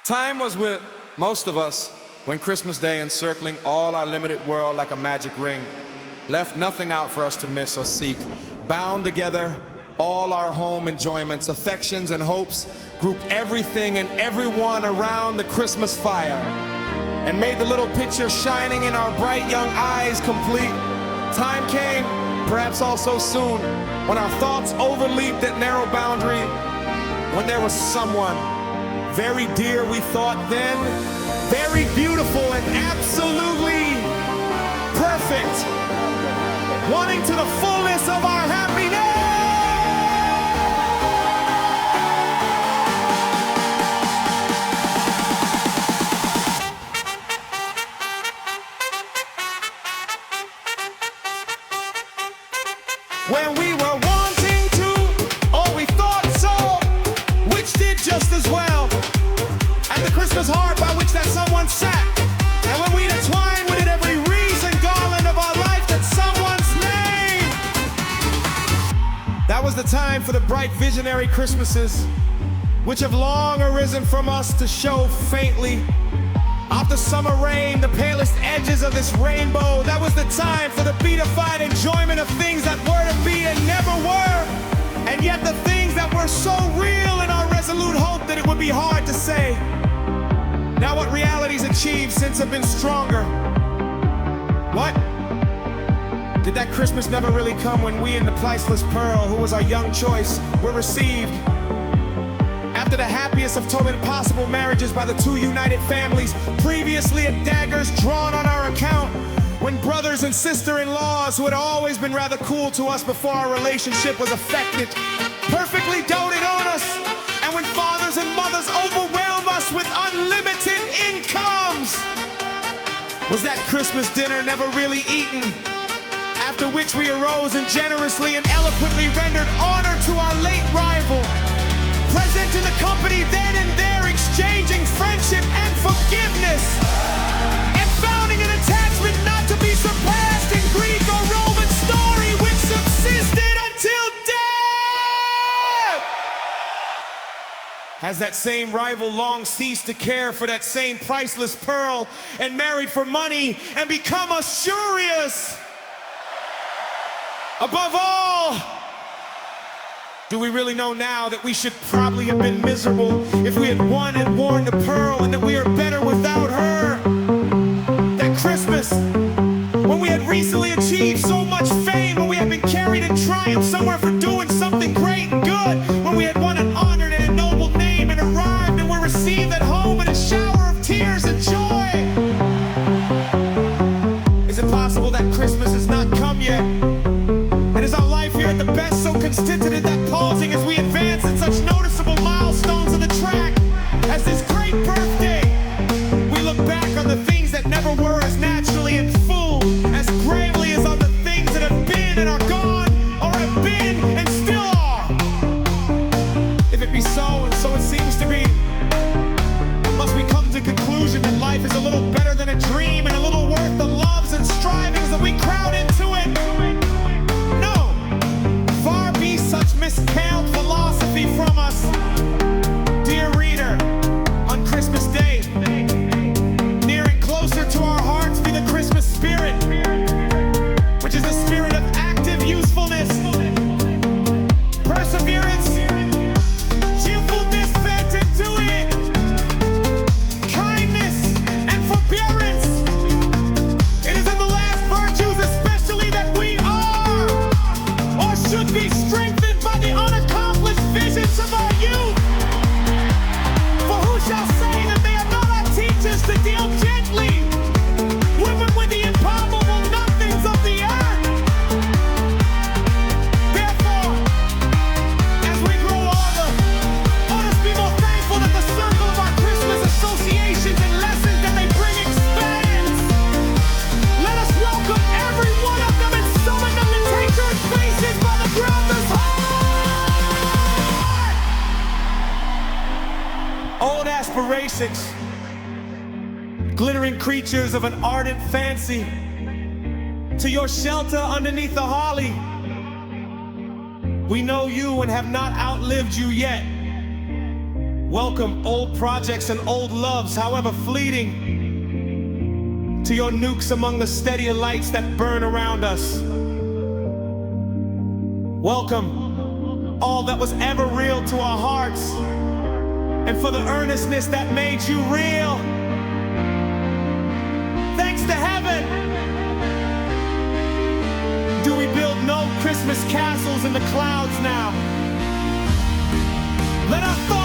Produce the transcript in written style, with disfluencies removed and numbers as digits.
Time was with most of us when Christmas Day, encircling all our limited world like a magic ring, left nothing out for us to miss or seek. Bound together all our home enjoyments, affections and hopes, grouped everything and everyone around the Christmas fire, and made the little picture shining in our bright young eyes complete. Time came, perhaps also soon, when our thoughts overleaped that narrow boundary, when there was someone very dear we thought then, very beautiful and absolutely perfect, wanting to the fullness of our happiness. When we were wanting to, or we thought so, which did just as well, and the Christmas heart by which that someone sat, and when we'd entwine with it every wreath and garland of our life that someone's name. That was the time for the bright visionary Christmases, which have long arisen from us to show faintly off the summer rain, the palest edges of this rainbow. That was the time for the beatified enjoyment of things that were to be and never were, and yet the things that were so real in our resolute hope that it would be hard to say. Now what realities achieved since have been stronger. What? Did that Christmas never really come when we and the priceless pearl, who was our young choice, were received? After the happiest of total impossible marriages by the two united families, previously at daggers drawn on our account, when brothers and sister-in-laws who had always been rather cool to us before our relationship was affected, perfectly doted on us, and when fathers and mothers overwhelmed us with unlimited incomes. Was that Christmas dinner never really eaten? After which we arose and generously and eloquently rendered honor to our late rival, present in the company then and there, exchanging friendship and forgiveness, and founding an attachment not to be surpassed in Greek or Roman story, which subsisted until death. Has that same rival long ceased to care for that same priceless pearl and married for money and become usurious? Above all, do we really know now that we should probably have been miserable if we had won and worn the pearl, and that we are better without her? That Christmas, when we had recently achieved so much fame, when we had been carried in triumph somewhere for doing something great and good, when we had won an honored and a noble name and arrived and were received at home in a shower of tears and joy. Is it possible that Christmas has not come yet? And is our life here at the best so constituted that pausing as we advance in such noticeable milestones of the track as this great birthday, we look back on the things that never were as naturally and full, as gravely as on the things that have been and are gone, or have been and still are? If it be so, and so it seems to be, must we come to the conclusion that life is a little better than a dream and a little worth the loves and strivings that we crowd into it? Such miscount philosophy from us. Dear reader, on Christmas Day, nearing closer to our hearts be the Christmas spirit, which is the spirit of active usefulness, perseverance, cheerfulness bent into it, kindness and forbearance. It is in the last virtues especially that we are, or should be, strengthened the unaccomplished visions of our youth. For who shall say that they are not our teachers to deal gently with the impalpable nothings of the earth? Therefore, as we grow older, let us be more thankful that the circle of our Christmas associations and lessons that they bring expands. Let us welcome every one of them and summon them to take their spaces by the groundless heart. Old aspirations, glittering creatures of an ardent fancy, to your shelter underneath the holly. We know you and have not outlived you yet. Welcome old projects and old loves, however fleeting, to your nukes among the steadier lights that burn around us. Welcome all that was ever real to our hearts, and for the earnestness that made you real. Thanks to heaven. Do we build no Christmas castles in the clouds now? Let our thoughts